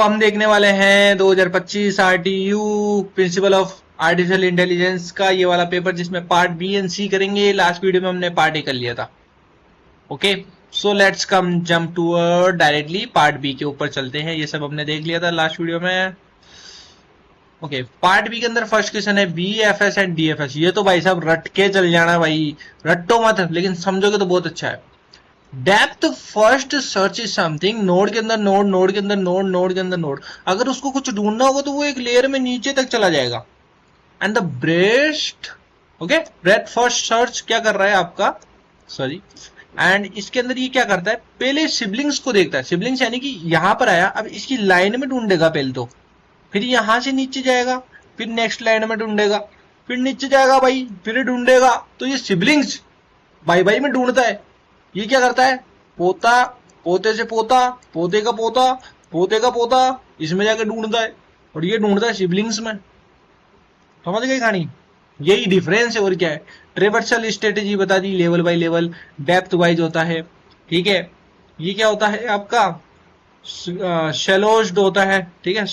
हम देखने वाले हैं 2025 RTU principle of artificial intelligence का ये वाला पेपर, जिसमें पार्ट बी एंड सी करेंगे। लास्ट वीडियो में हमने पार्ट ए कर लिया था। Okay, so let's come jump to directly part B के ऊपर चलते हैं। ये सब हमने देख लिया था लास्ट वीडियो में। ओके, पार्ट बी के अंदर फर्स्ट क्वेश्चन है B F S and D F S. ये तो भाई साहब रट के चल जाना भाई, रट्टो मत, लेकिन समझोगे तो बहुत अच्छा है। Depth first search is something, node के अंदर नोड, नोड के अंदर नोड, नोड के अंदर नोड। अगर उसको कुछ ढूंढना होगा तो वो एक लेयर में नीचे तक चला जाएगा। And the breast, okay, breath first search क्या कर रहा है आपका, सॉरी, एंड इसके अंदर ये क्या करता है, पहले सिबलिंग्स को देखता है। सिबलिंग्स यानी कि यहां पर आया, अब इसकी लाइन में ढूंढेगा पहले तो, फिर यहां से नीचे जाएगा, फिर नेक्स्ट लाइन में ढूंढेगा, फिर नीचे जाएगा भाई, फिर ढूंढेगा। तो ये सिबलिंग्स भाई भाई में ढूंढता है। ये क्या करता है, पोता, पोते से पोता, पोते का पोता, पोते का पोता, इसमें जाके ढूंढता है, और ये ढूंढता है सिबलिंग्स में। समझ गई कहानी, यही डिफरेंस है और क्या है। ट्रेवर्सल स्ट्रेटेजी बता दी, level by level, depth wise होता है। ठीक है, ये क्या होता है आपका, शेलोस्ड होता है, ठीक है,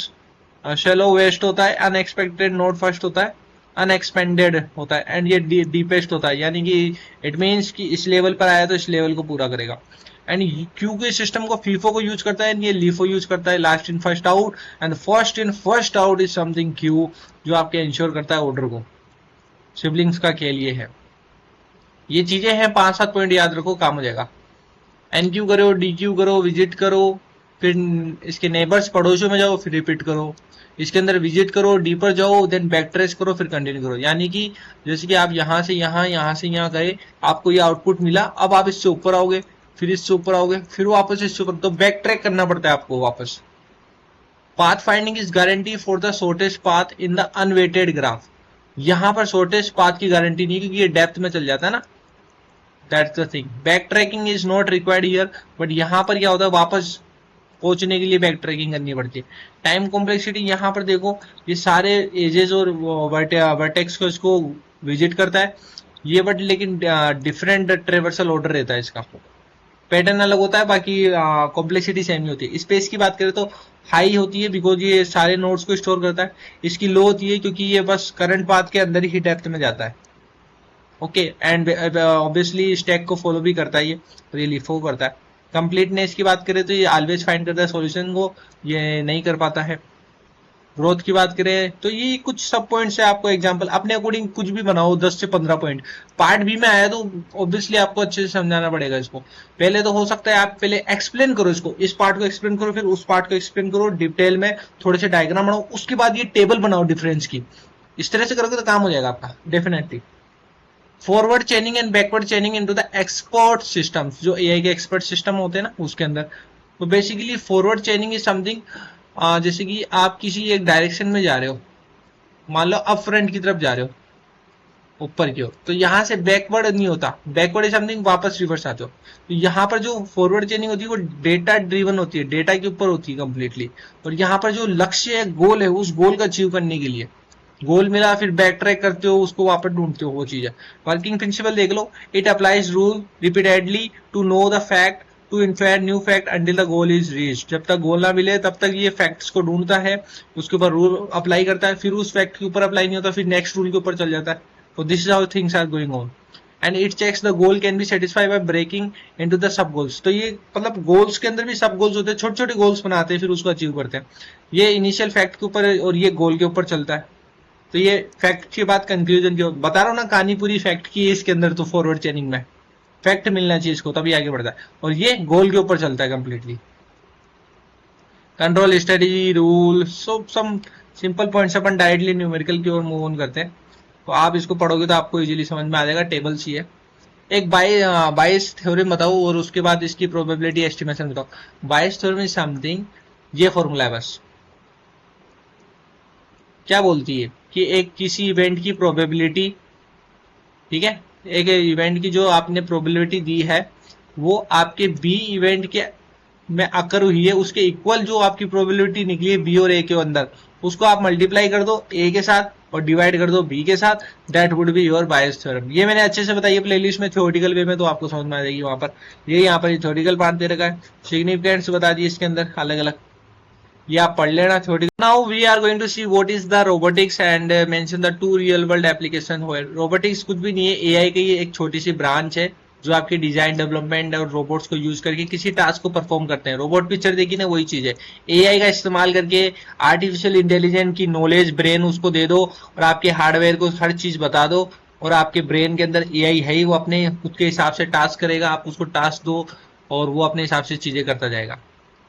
शेलो वेस्ट होता है, अनएक्सपेक्टेड नोड फर्स्ट होता है, अनएक्सपेंडेड होता है, एंड ये डीपेस्ट होता है, यानी कि इट मीन्स कि इस लेवल पर आया तो इस लेवल को पूरा करेगा। एंड क्यू के सिस्टम को फीफो को यूज करता है, ये लीफो यूज करता है, last in first out, and first in first out is something Q, जो आपके इंश्योर करता है ऑर्डर को। सिबलिंग्स का खेल ये है। ये चीजें हैं, 5-7 पॉइंट याद रखो, काम हो जाएगा। एनक्यू करो, डीक्यू करो, विजिट करो, फिर इसके नेबर्स पड़ोसियों में जाओ, फिर रिपीट करो। इसके अंदर विजिट करो, डी पर जाओ, देन बैक ट्रेस करो, फिर कंटिन्यू करो। यानी कि जैसे कि आप यहां से यहां, यहां से यहां गए, आपको ये आउटपुट मिला, अब आप इससे ऊपर आओगे, फिर इससे ऊपर आओगे, फिर वापस इससे ऊपर, तो बैक ट्रैक करना पड़ता है आपको वापस। Path finding is guarantee for the shortest path in the unweighted graph. यहां पर शॉर्टेस्ट पाथ की गारंटी नहीं, क्योंकि ये डेप्थ में चल जाता है ना, that's the thing. Back tracking is not required here, but यहां पर क्या होता है, वापस पहुंचने के लिए बैक ट्रैकिंग करनी पड़ती है। टाइम कॉम्प्लेक्सिटी यहाँ पर देखो, ये सारे एजेस और वर्टेक्स को इसको विजिट करता है ये, बट लेकिन डिफरेंट ट्रेवर्सल ऑर्डर रहता है इसका, पैटर्न अलग होता है, बाकी कॉम्प्लेक्सिटी सेम ही होती है। स्पेस की बात करें तो हाई होती है, बिकॉज ये सारे नोड्स को स्टोर करता है। इसकी लो होती है क्योंकि ये बस करंट पाथ के अंदर ही डेप्थ में जाता है। ओके, एंड ऑब्वियसली स्टैक को फॉलो भी करता है ये, और ये लिफो करता है। कंप्लीटनेस की बात करें तो ये ऑलवेज फाइंड करता है सॉल्यूशन को, ये नहीं कर पाता है। ग्रोथ की बात करें तो ये कुछ सब पॉइंट्स है, आपको एग्जांपल अपने अकॉर्डिंग कुछ भी बनाओ, 10 से 15 पॉइंट। पार्ट बी में आया तो ऑब्वियसली आपको अच्छे से समझाना पड़ेगा इसको। पहले तो हो सकता है आप पहले एक्सप्लेन करो इसको, इस पार्ट को एक्सप्लेन करो, फिर उस पार्ट को एक्सप्लेन करो डिटेल में, थोड़े से डायग्राम बनाओ, उसके बाद ये टेबल बनाओ डिफरेंस की। इस तरह से करोगे तो काम हो जाएगा आपका definitely. Forward चेनिंग and backward चेनिंग into the expert systems, जो एआई के एक्सपर्ट सिस्टम होते हैं ना उसके अंदर। तो बेसिकली फॉरवर्ड चेनिंग इज समथिंग, जैसे कि आप किसी एक डायरेक्शन में जा रहे हो, मान लो अप फ्रंट की तरफ जा रहे हो ऊपर की ओर, तो यहाँ से बैकवर्ड नहीं होता, बैकवर्ड इज समथिंग वापस रिवर्स आते हो। तो यहाँ पर जो फॉरवर्ड चेनिंग होती है वो डेटा ड्रिवन होती है, डेटा के ऊपर होती है कंप्लीटली। और यहाँ पर जो लक्ष्य है, गोल है, उस गोल को अचीव करने के लिए गोल मिला, फिर बैक ट्रैक करते हो, उसको वापस ढूंढते हो, वो चीज है। वर्किंग प्रिंसिपल देख लो, it applies rule repeatedly to know the fact, to infer new fact until the goal is reached. जब तक गोल ना मिले तब तक ये फैक्ट्स को ढूंढता है, उसके ऊपर रूल अप्लाई करता है, फिर उस फैक्ट के ऊपर अप्लाई नहीं होता, फिर नेक्स्ट रूल के ऊपर चल जाता है। तो this is how things are going on. And it checks the goal can be satisfied by breaking into the sub goals. तो ये मतलब गोल्स के अंदर भी सब गोल्स होते हैं, छोटे छोटे गोल्स बनाते हैं, फिर उसको अचीव करते हैं। ये इनिशियल फैक्ट के ऊपर और ये गोल के ऊपर चलता है। तो ये फैक्ट की बात, कंक्लूजन की बता रहा हूँ ना, कहानी पूरी फैक्ट की है इसके अंदर। तो फॉरवर्ड चेनिंग में फैक्ट मिलना चाहिए इसको, तभी आगे बढ़ता है, और ये गोल के ऊपर चलता है कंप्लीटली। कंट्रोल स्ट्रेटेजी रूल, सो सम सिंपल पॉइंट्स अपन डायरेक्टली न्यूमेरिकल की ओर मूव ऑन करते हैं। तो आप इसको पढ़ोगे तो आपको इजीली समझ में आ जाएगा। टेबल सी है, एक बायस थ्योरम बताओ और उसके बाद इसकी प्रोबेबिलिटी एस्टिमेशन बताओ। बायस थ्योरम इज समथिंग, ये फॉर्मूला है बस, क्या बोलती है कि एक किसी इवेंट की प्रोबेबिलिटी, ठीक है, एक इवेंट की जो आपने प्रोबेबिलिटी दी है वो आपके बी इवेंट के में अकर हुई है, उसके इक्वल जो आपकी प्रोबेबिलिटी निकली है बी और ए के अंदर, उसको आप मल्टीप्लाई कर दो ए के साथ और डिवाइड कर दो बी के साथ, that would be your bias theorem. ये मैंने अच्छे से बताई है प्लेलिस्ट में थ्योरेटिकल वे में, तो आपको समझ में आ जाएगी वहां पर। ये यहाँ पर थ्योरेटिकल पार्ट दे रखा है, सिग्निफिकेंस बता दी इसके अंदर अलग अलग। ये आप पढ़ लेना theory. Now we are going to see what is the robotics and mention the 2 real world application. Robotics कुछ भी नहीं है, एआई की एक छोटी सी ब्रांच है जो आपकी डिजाइन डेवलपमेंट और रोबोट्स को यूज करके किसी टास्क को परफॉर्म करते हैं। रोबोट पिक्चर देखी ना, वही चीज है। एआई का इस्तेमाल करके आर्टिफिशियल इंटेलिजेंस की नॉलेज ब्रेन उसको दे दो और आपके हार्डवेयर को हर चीज बता दो, और आपके ब्रेन के अंदर एआई है ही, वो अपने खुद के हिसाब से टास्क करेगा। आप उसको टास्क दो और वो अपने हिसाब से चीजें करता जाएगा,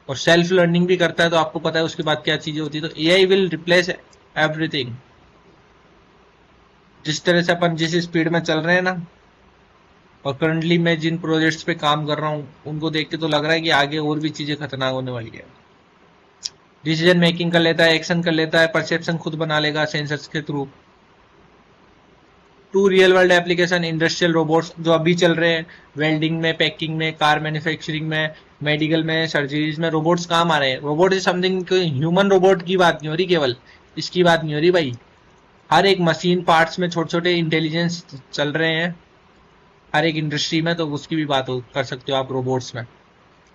और सेल्फ लर्निंग भी करता है। तो आपको पता है उसके बाद क्या चीजें होती है। तो एआई विल रिप्लेस एवरीथिंग। जिस तरह से अपन जिस स्पीड में चल रहे हैं ना, और करंटली मैं जिन प्रोजेक्ट्स पे काम कर रहा हूँ उनको देख के तो लग रहा है कि आगे और भी चीजें खतरनाक होने वाली है। डिसीजन मेकिंग कर लेता है, एक्शन कर लेता है, परसेप्शन खुद बना लेगा सेंसर्स के through. 2 real world application industrial robots जो अभी चल रहे हैं, वेल्डिंग में, पैकिंग में, कार मैन्युफैक्चरिंग में, मेडिकल में, सर्जरीज में रोबोट्स काम आ रहे हैं। Robot is something, human robot की बात नहीं हो रही, केवल इसकी बात नहीं हो रही भाई। हर एक मशीन पार्ट्स में छोटे छोटे इंटेलिजेंस चल रहे हैं हर एक इंडस्ट्री में, तो उसकी भी बात कर सकते हो आप रोबोट्स में,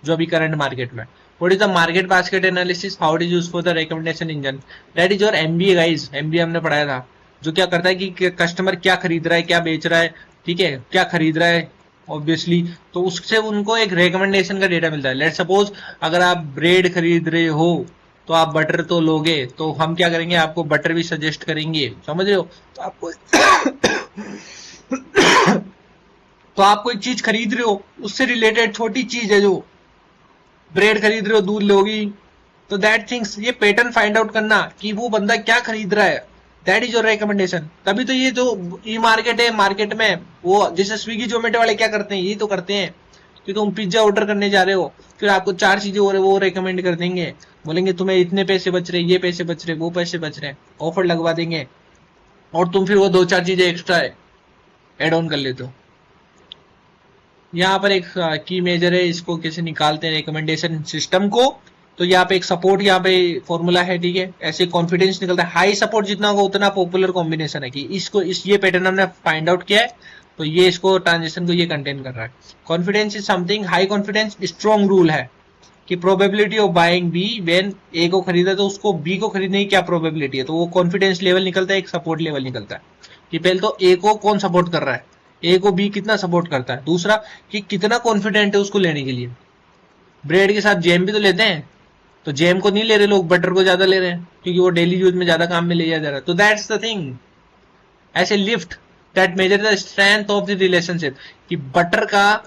जो अभी करंट मार्केट में। What is the market basket analysis, how it is use for the recommendation engine. That is your MBA guys. MBA हमने पढ़ाया था, जो क्या करता है कि कस्टमर क्या खरीद रहा है, क्या बेच रहा है, ठीक है, क्या खरीद रहा है ऑब्वियसली, तो उससे उनको एक रिकमेंडेशन का डेटा मिलता है। लेट सपोज अगर आप ब्रेड खरीद रहे हो तो आप बटर तो लोगे, तो हम क्या करेंगे, आपको बटर भी सजेस्ट करेंगे, समझ रहे हो। तो आपको तो आप कोई चीज खरीद रहे हो, उससे रिलेटेड छोटी चीज है, जो ब्रेड खरीद रहे हो, दूध लोगी, तो दैट थिंग्स, ये पैटर्न फाइंड आउट करना कि वो बंदा क्या खरीद रहा है, दैट इज योर रिकमेंडेशन। तभी तो ये जो ई मार्केट है, मार्केट में वो जैसे स्विगी जोमेटो वाले क्या करते हैं, ये तो करते हैं कि तुम पिज्जा ऑर्डर करने जा रहे हो, फिर आपको 4 चीजें और वो रेकमेंड कर देंगे, बोलेंगे तुम्हें इतने पैसे बच रहे, ये पैसे बच रहे, वो पैसे बच रहे, ऑफर लगवा देंगे, और तुम फिर वो 2-4 चीजें एक्स्ट्रा एड ऑन कर लेते हो। यहाँ पर एक की मेजर है, इसको कैसे निकालते हैं रिकमेंडेशन सिस्टम को। तो यहाँ पे एक सपोर्ट, यहाँ पे फॉर्मूला है, ठीक है, ऐसे कॉन्फिडेंस निकलता है। हाई सपोर्ट जितना होगा उतना पॉपुलर कॉम्बिनेशन है, कि इसको ये पैटर्न हमने फाइंड आउट किया है, तो ये इसको ट्रांजेक्शन को ये कंटेन कर रहा है। Confidence is something, high confidence strong rule है कि probability of buying B when A को खरीदा तो उसको बी को खरीदने की क्या प्रोबेबिलिटी है, तो वो कॉन्फिडेंस लेवल निकलता है, एक सपोर्ट लेवल निकलता है कि पहले तो ए को कौन सपोर्ट कर रहा है, ए को बी कितना सपोर्ट करता है, दूसरा कि कितना कॉन्फिडेंट है उसको लेने के लिए। ब्रेड के साथ जैम भी तो लेते हैं, तो जैम को नहीं ले रहे लोग, बटर को ज्यादा ले रहे हैं क्योंकि वो डेली यूज में ज्यादा काम में लिया जा रहा है। तो दैट्स द थिंग, ऐसे lift that measure the strength of the relationship, कि बटर का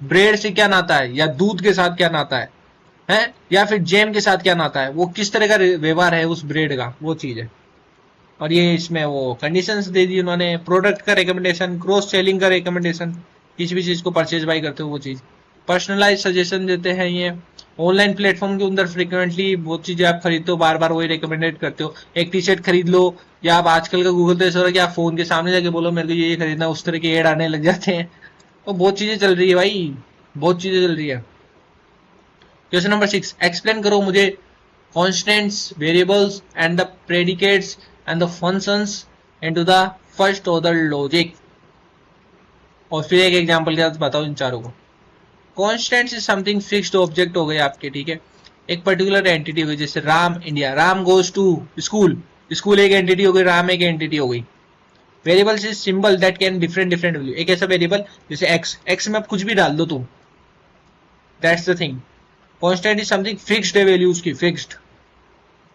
ब्रेड से क्या नाता है, या दूध के साथ क्या नाता है, या फिर जैम के साथ क्या नाता है, वो किस तरह का व्यवहार है उस ब्रेड का, वो चीज है। और ये इसमें वो कंडीशंस दे दी उन्होंने, प्रोडक्ट का रिकमेंडेशन, क्रॉस सेलिंग का रिकमेंडेशन, किसी भी चीज को परचेज बाई करते हो वो चीज, पर्सनलाइज सजेशन देते हैं ये। ऑनलाइन प्लेटफॉर्म के अंदर फ्रिक्वेंटली बहुत चीजें आप खरीदते हो, बार बार वही रिकमेंडेड करते हो। एक टी शर्ट खरीद लो, या आप आजकल का गूगल पे ऐसा हो रहा है कि आप फोन के सामने जाके बोलो मेरे को ये खरीदना, उस तरह के एड आने लग जाते हैं। तो बहुत चीजें चल रही है भाई, बहुत चीजें चल रही है। क्वेश्चन नंबर 6, एक्सप्लेन करो मुझे constants, variables and the predicates and the functions into the first order logic। और फिर एक एग्जांपल के साथ बताओ इन चारों को। Constants is something fixed object हो गए आपके, ठीक है, एक पर्टिकुलर एंटिटी हो गई, जैसे Ram India, Ram goes to school, school एक एंटिटी हो गई, राम एक एंटिटी हो गई। Variables is symbol that can different value, एक ऐसा वेरिएबल जैसे एक्स, एक्स में आप कुछ भी डाल दो तुम, that's the thing. Constant is something fixed है वैल्यू उसकी, फिक्स्ड।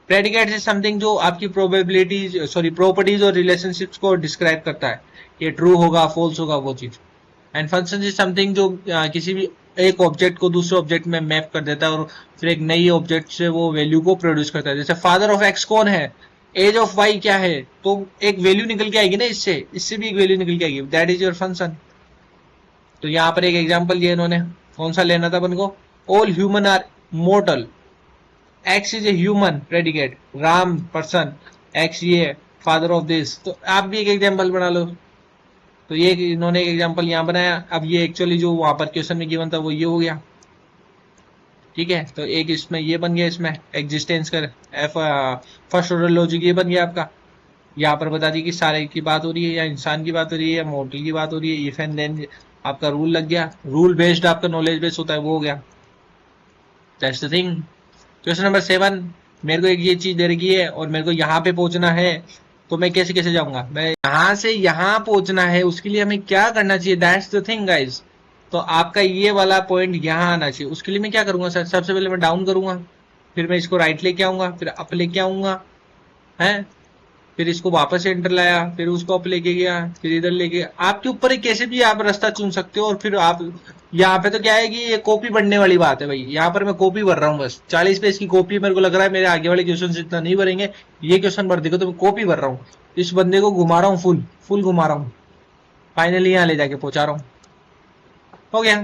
प्रेडिकेट इज समथिंग जो आपकी प्रोबेबिलिटीज, सॉरी प्रॉपर्टीज और रिलेशनशिप्स को डिस्क्राइब करता है, ये ट्रू होगा, फॉल्स होगा, वो चीज। एंड फंक्शन इज समथिंग जो किसी भी एक ऑब्जेक्ट को दूसरे ऑब्जेक्ट में मैप कर देता है और फिर एक नई ऑब्जेक्ट से वो वैल्यू को प्रोड्यूस करता है। जैसे फादर ऑफ एक्स कौन है, एज ऑफ वाई क्या है, तो एक वैल्यू निकल के आएगी ना, इससे भी एक वैल्यू निकल के आएगी, दैट इज योर फंक्शन। तो यहाँ पर एक एग्जाम्पल दिया इन्होंने, कौन सा लेना था अपन को, all human are mortal, X is a human predicate, Ram person, X ये फादर ऑफ दिस। तो आप भी एक एग्जांपल बना लो। तो ये इन्होंने एक एग्जांपल यहाँ बनाया, अब ये एक्चुअली जो वहां पर क्वेश्चन में गिवन था वो ये हो गया, ठीक है। तो एक इसमें ये बन गया, इसमें एग्जिस्टेंस कर फर्स्ट ऑर्डर लॉजिक ये बन गया आपका। यहाँ पर बता दी कि सारे की बात हो रही है, या इंसान की बात हो रही है, या मॉडल की बात हो रही है, इफ एंड देन आपका रूल लग गया, रूल बेस्ड आपका नॉलेज बेस्ड होता है, वो हो गया, that's the thing. Question number 7, मेरे को एक ये चीज दे रखी है और मेरे को यहाँ पे पहुंचना है, तो मैं कैसे कैसे जाऊंगा, मैं यहाँ से यहाँ पहुंचना है, उसके लिए हमें क्या करना चाहिए, दैट्स द थिंग गाइज। तो आपका ये वाला पॉइंट यहाँ आना चाहिए, उसके लिए मैं क्या करूंगा सर, सबसे पहले मैं डाउन करूंगा, फिर मैं इसको राइट लेके आऊंगा, फिर अप लेके आऊंगा है, फिर इसको वापस से एंटर लाया, फिर उसको अप लेके गया, फिर इधर लेके, आपके ऊपर है कैसे भी आप रास्ता चुन सकते हो। और फिर आप यहाँ पे तो क्या है कि ये कॉपी बनने वाली बात है भाई, यहाँ पर मैं कॉपी भर रहा हूँ, बस 40 पेज की कॉपी, मेरे को लग रहा है मेरे आगे वाले क्वेश्चन इतना नहीं भरेंगे, ये क्वेश्चन भर देगा तो मैं कॉपी भर रहा हूँ, इस बंदे को घुमा रहा हूँ, फुल फुल घुमा रहा हूँ, फाइनली यहाँ ले जाके पहुंचा रहा हूँ। हो गया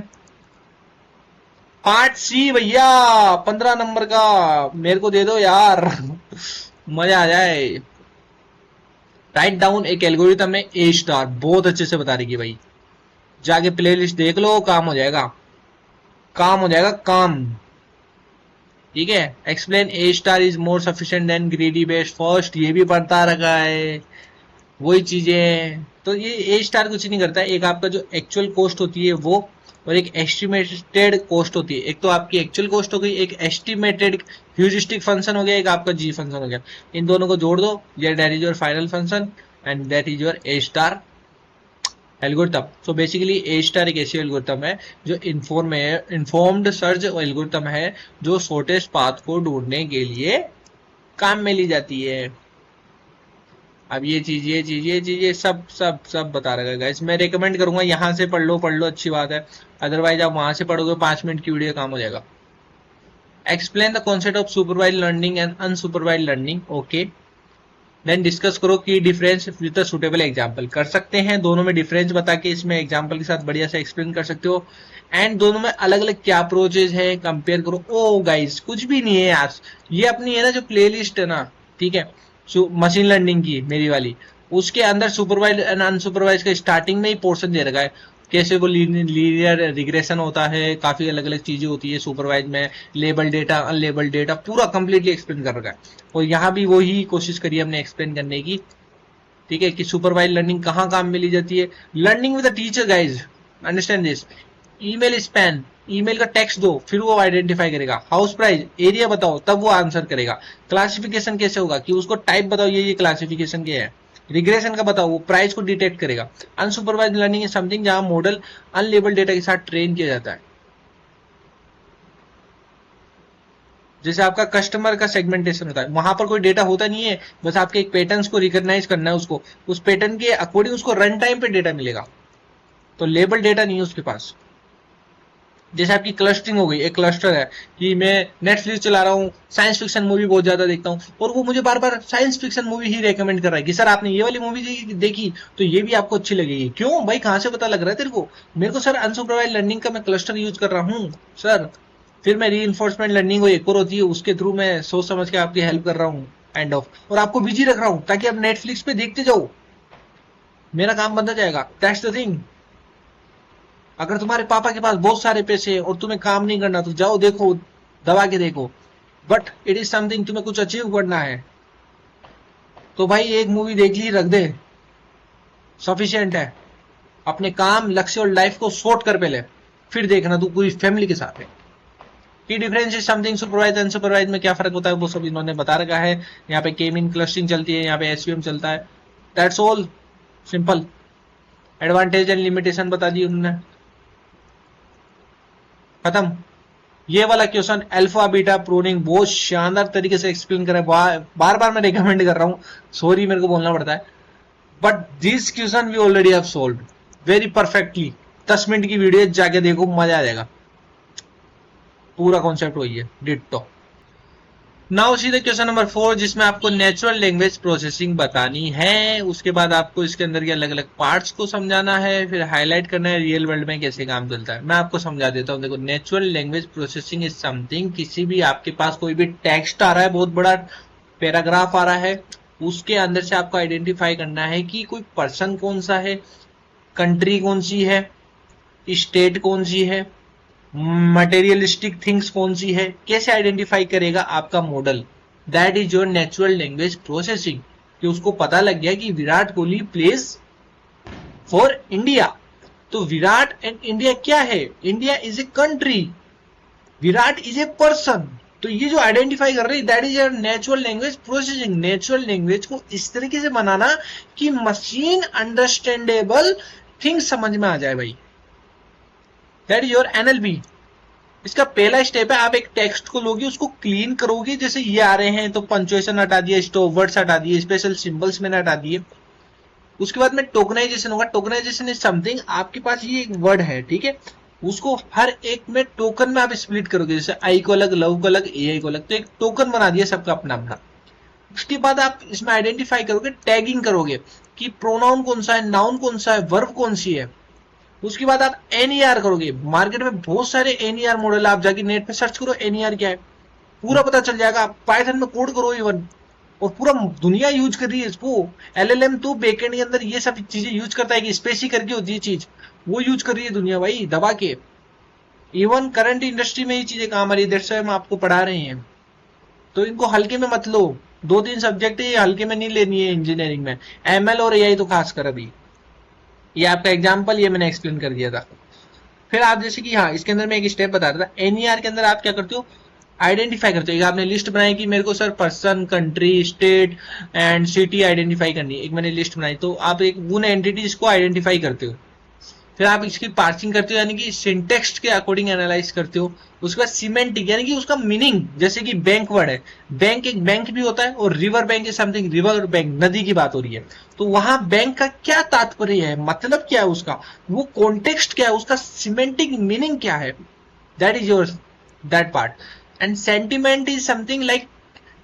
पार्ट सी भैया, 15 नंबर का मेरे को दे दो यार मजा आ जाए। राइट डाउन एक एल्गोरिथम है ए स्टार, बहुत अच्छे से बता रही है भाई, जाके प्लेलिस्ट देख लो, काम हो जाएगा, काम हो जाएगा काम। ठीक है, explain A star is more sufficient than greedy best first, ये भी पढ़ता रखा है, वही चीजें। तो ये ए स्टार कुछ नहीं करता है, एक आपका जो एक्चुअल कॉस्ट होती है वो, और एक एस्टिमेटेड कॉस्ट होती है, एक तो आपकी एक्चुअल कॉस्ट हो गई, एक एस्टिमेटेड ह्यूरिस्टिक फंक्शन हो गया, एक आपका जी फंक्शन हो गया, इन दोनों को जोड़ दो, ये that is your final function and that is your A star algorithm. So basically A star एक ऐसी एल्गोरिथम है जो इन्फॉर्म्ड सर्च एल्गोरिथम है, जो शॉर्टेस्ट पाथ को ढूंढने के लिए काम में ली जाती है। अब ये चीज सब सब सब बता रहा है गाइस, मैं रेकमेंड करूंगा यहाँ से पढ़ लो अच्छी बात है, अदरवाइज आप वहां से पढ़ोगे 5 मिनट की वीडियो काम हो जाएगा। Explain the concept of supervise learning and unsupervise learning, okay. Then discuss करो की difference with a suitable example, कर सकते हैं दोनों में डिफरेंस बता के, इसमें एग्जांपल के साथ बढ़िया से एक्सप्लेन कर सकते हो, एंड दोनों में अलग अलग क्या अप्रोचेज है कंपेयर करो। ओ गाइस कुछ भी नहीं है यार, ये अपनी है ना जो प्लेलिस्ट है ना, ठीक है, मशीन लर्निंग की मेरी वाली, उसके अंदर सुपरवाइज एंड अनसुपरवाइज का स्टार्टिंग में ही पोर्शन दे रखा है, कैसे वो लीनियर रिग्रेशन होता है, काफी अलग अलग चीजें होती है सुपरवाइज में, लेबल डेटा अनलेबल डेटा पूरा कंप्लीटली एक्सप्लेन कर रखा है, और यहाँ भी वही कोशिश करी हमने एक्सप्लेन करने की, ठीक है, कि सुपरवाइज लर्निंग कहाँ काम में ली जाती है। Learning with the teacher guys, understand this. Email span, email का टेक्स्ट दो, फिर वो आइडेंटिफाई करेगा, हाउस प्राइस एरिया बताओ, तब वो आंसर करेगा। क्लासिफिकेशन कैसे होगा, कि उसको टाइप बताओ, ये क्लासिफिकेशन क्या है। रिग्रेशन का बताओ, वो प्राइस को डिटेक्ट करेगा। अनसुपरवाइज लर्निंग इज समथिंग जहां मॉडल अनलेबल डेटा के साथ ट्रेन किया जाता है, जैसे आपका कस्टमर का सेगमेंटेशन होता है, वहां पर कोई डेटा होता नहीं है, बस आपके एक पैटर्न्स को रिकॉग्नाइज करना है, उसको उस पैटर्न के अकॉर्डिंग उसको रन टाइम पे डेटा मिलेगा, तो लेबल डेटा नहीं है उसके पास। जैसे आपकी क्लस्टरिंग हो गई, एक क्लस्टर है कि मैं नेटफ्लिक्स चला रहा हूँ, साइंस फिक्शन मूवी बहुत ज्यादा देखता हूँ, और वो मुझे बार बार साइंस फिक्शन मूवी ही रेकमेंड कर रहा है कि सर आपने ये वाली मूवी देखी तो ये भी आपको अच्छी लगेगी। क्यों भाई, कहाँ से पता लग रहा है तेरे को? मेरे को सर अनसुपरवाइज्ड लर्निंग का मैं क्लस्टर यूज कर रहा हूँ सर, फिर मैं री-इन्फोर्समेंट लर्निंग एक और होती है, उसके थ्रू मैं सोच समझ के आपकी हेल्प कर रहा हूँ एंड ऑफ, और आपको बिजी रख रहा हूँ ताकि आप नेटफ्लिक्स पे देखते जाओ, मेरा काम बनता जाएगा। That's the thing. अगर तुम्हारे पापा के पास बहुत सारे पैसे हैं और तुम्हें काम नहीं करना, तो जाओ देखो, दबा के देखो, बट इट इज समथिंग, तुम्हें कुछ अचीव करना है तो भाई एक मूवी देख ली, रख दे, सफिशिएंट है। अपने काम, लक्ष्य और लाइफ को सॉर्ट कर पहले, फिर देखना तू पूरी फैमिली के साथ है। की difference is something, supervise unsupervise में क्या फर्क होता है वो सब इन्होंने बता रखा है। यहाँ पे के मीन क्लस्टरिंग चलती है, यहाँ पे एसवीएम चलता है, that's all simple. Advantage and limitation बता दी उन्होंने, खत्म। ये वाला क्वेश्चन अल्फा बीटा प्रूनिंग बहुत शानदार तरीके से एक्सप्लेन करा, बार बार मैं रिकमेंड कर रहा हूं, सॉरी मेरे को बोलना पड़ता है, but this question we already have solved very perfectly. 10 minute की वीडियो जाके देखो, मजा आ जाएगा, पूरा कॉन्सेप्ट वही है डिट्टो। नाउ सीधे क्वेश्चन नंबर 4, जिसमें आपको नेचुरल लैंग्वेज प्रोसेसिंग बतानी है, उसके बाद आपको इसके अंदर के अलग अलग पार्ट्स को समझाना है, फिर हाईलाइट करना है रियल वर्ल्ड में कैसे काम चलता है। मैं आपको समझा देता हूँ। देखो, natural language processing is something, किसी भी आपके पास कोई भी टेक्स्ट आ रहा है, बहुत बड़ा पैराग्राफ आ रहा है, उसके अंदर से आपको आइडेंटिफाई करना है कि कोई पर्सन कौन सा है, कंट्री कौन सी है, स्टेट कौन सी है, मटेरियलिस्टिक थिंग्स कौन सी है, कैसे आइडेंटिफाई करेगा आपका model. That is your natural language processing, कि उसको पता लग गया कि Virat Kohli plays for India, तो विराट एंड इंडिया क्या है, India is a country, Virat is a person, तो ये जो आइडेंटिफाई कर रही है that is your natural language processing. Natural language को इस तरीके से बनाना कि मशीन अंडरस्टैंडेबल थिंग्स समझ में आ जाए भाई, दैट इज योर एनएलपी। इसका पहला स्टेप है आप एक टेक्स्ट को लोगे, उसको क्लीन करोगे, जैसे ये आ रहे हैं तो पंक्चुएशन हटा दिए, स्टॉप वर्ड्स हटा दिए, स्पेशल सिंबल्स मैंने हटा दिए। उसके बाद में टोकनाइजेशन होगा। टोकनाइजेशन इज समथिंग, आपके पास ये एक वर्ड है, ठीक है, उसको हर एक में टोकन में आप स्प्लिट करोगे, जैसे आई को अलग, लव को अलग, एआई को अलग, तो एक टोकन बना दिया सबका अपना अपना। उसके बाद आप इसमें आइडेंटिफाई करोगे, टैगिंग करोगे कि प्रोनाउन कौन सा है, नाउन कौन सा है, वर्ब कौन सी है। उसके बाद आप एनईआर करोगे। मार्केट में बहुत सारे एनईआर मॉडल, आप जाके नेट पे सर्च करो एनईआर क्या है, पूरा पता चल जाएगा। आप पाइथन में कोड करो इवन, और पूरा दुनिया यूज कर रही है इसको। एलएलएम तो बैकएंड के अंदर ये सब चीजें यूज करता है कि स्पेसी करके होती है चीज, वो यूज कर रही है दुनिया भाई दबा के। इवन करंट इंडस्ट्री में ये चीजें काम आ रही है, दैट्स व्हाई हम आपको पढ़ा रहे हैं। तो इनको हल्के में मत लो, 2-3 सब्जेक्ट ये हल्के में नहीं लेनी है इंजीनियरिंग में, एमएल और एआई तो खासकर। अभी ये आपका एग्जाम्पल, ये मैंने एक्सप्लेन कर दिया था। फिर आप जैसे कि हाँ, इसके अंदर मैं एक स्टेप बता रहा था, एनईआर के अंदर आप क्या करते हो, आइडेंटिफाई करते हो। आपने लिस्ट बनाई कि मेरे को sir person, country, state and city identify करनी है, एक मैंने लिस्ट बनाई, तो आप एक उन एंटिटीज को आइडेंटिफाई करते हो। फिर आप इसकी पार्सिंग करते हो, यानी कि सिंटेक्स्ट के अकॉर्डिंग एनालाइज करते हो। उसके बाद सीमेंटिक, यानी कि उसका मीनिंग, जैसे कि बैंक वर्ड है, बैंक एक बैंक भी होता है, और river bank is something, river bank नदी की बात हो रही है, तो वहां बैंक का क्या तात्पर्य है, मतलब क्या है उसका, वो कॉन्टेक्स्ट क्या है, उसका सीमेंटिक मीनिंग क्या है, that is your that part. And sentiment is something like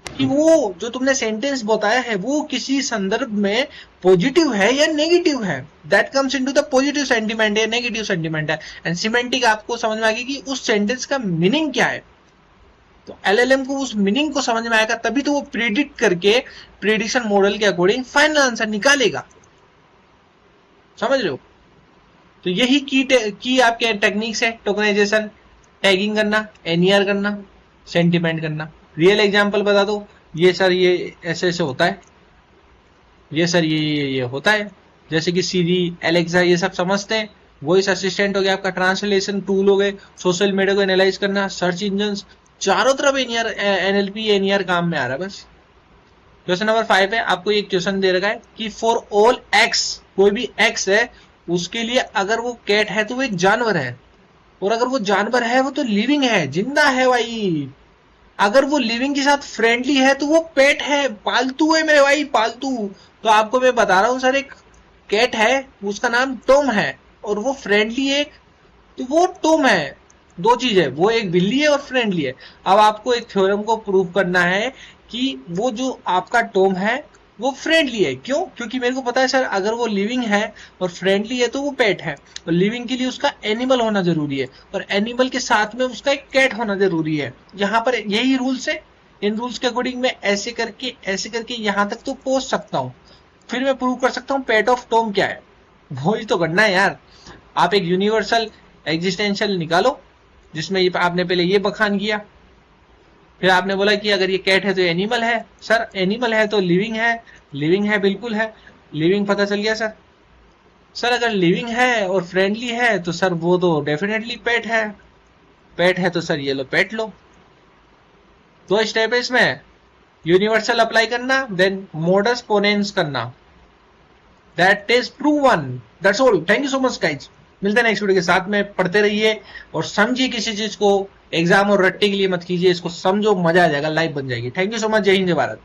कि वो जो तुमने सेंटेंस बताया है वो किसी संदर्भ में पॉजिटिव है या नेगेटिव है, that comes into the positive sentiment या नेगेटिव सेंटिमेंट है। एंड सिमेंटिक आपको समझ में आ गई कि उस सेंटेंस का मीनिंग क्या है, तो एलएलएम को उस मीनिंग को समझ में आएगा, तभी तो वो प्रिडिक्ट करके प्रिडिक्शन मॉडल के अकॉर्डिंग फाइनल आंसर निकालेगा। समझ रहे हो? तो यही की आपके टेक्निक्स है, टोकनाइजेशन, टैगिंग करना, एनईआर करना, सेंटिमेंट करना। रियल एग्जांपल बता दो, ये सर ये ऐसे ऐसे होता है, ये सर ये होता है, जैसे कि सीरी, एलेक्सा, ये सब समझते हैं। वॉइस असिस्टेंट हो गया आपका, ट्रांसलेशन टूल हो गए, सोशल मीडिया को एनालाइज करना, सर्च इंजन, चारों तरफ एनईआर, एनएलपी, एनईआर काम में आ रहा है बस। क्वेश्चन नंबर 5 है, आपको एक क्वेश्चन दे रखा है कि फॉर ऑल एक्स, कोई भी एक्स है उसके लिए अगर वो कैट है तो वो एक जानवर है, और अगर वो जानवर है वो तो लिविंग है, जिंदा है भाई। अगर वो लिविंग के साथ फ्रेंडली है तो वो पेट है, पालतू है मेरे भाई, पालतू। तो आपको मैं बता रहा हूं सर, एक कैट है उसका नाम टॉम है, और वो फ्रेंडली है, तो वो टॉम है। दो चीज है, वो एक बिल्ली है और फ्रेंडली है। अब आपको एक थ्योरम को प्रूव करना है कि वो जो आपका टॉम है वो फ्रेंडली है। क्यों? क्योंकि मेरे को पता है सर, अगर वो लिविंग है और फ्रेंडली है तो वो पेट है, और लिविंग के लिए उसका एनिमल होना जरूरी है, और एनिमल के साथ में उसका एक कैट होना जरूरी है। यहाँ पर यही रूल्स है, इन रूल्स के अकॉर्डिंग मैं ऐसे करके यहाँ तक तो पहुंच सकता हूँ, फिर मैं प्रूव कर सकता हूँ पेट ऑफ टॉम क्या है। वही तो करना है यार। आप एक यूनिवर्सल एग्जिस्टेंशियल निकालो, जिसमें आपने पहले ये बखान किया, फिर आपने बोला कि अगर ये कैट है तो एनिमल है। सर एनिमल है तो लिविंग है, लिविंग है बिल्कुल है, लिविंग पता चल गया सर। सर अगर लिविंग है और फ्रेंडली है तो सर वो तो डेफिनेटली पेट है, पेट है तो सर ये लो पेट लो। 2 स्टेप है इसमें, यूनिवर्सल अप्लाई करना, देन मॉडस पोनेंस करना, that is proven. That's all, thank you so much guys. मिलते हैं नेक्स्ट वीडियो के साथ में, पढ़ते रहिए और समझिए किसी चीज को, एग्जाम और रट्टे के लिए मत कीजिए, इसको समझो, मजा आ जाएगा, लाइफ बन जाएगी। थैंक यू सो मच, जय हिंद जय भारत।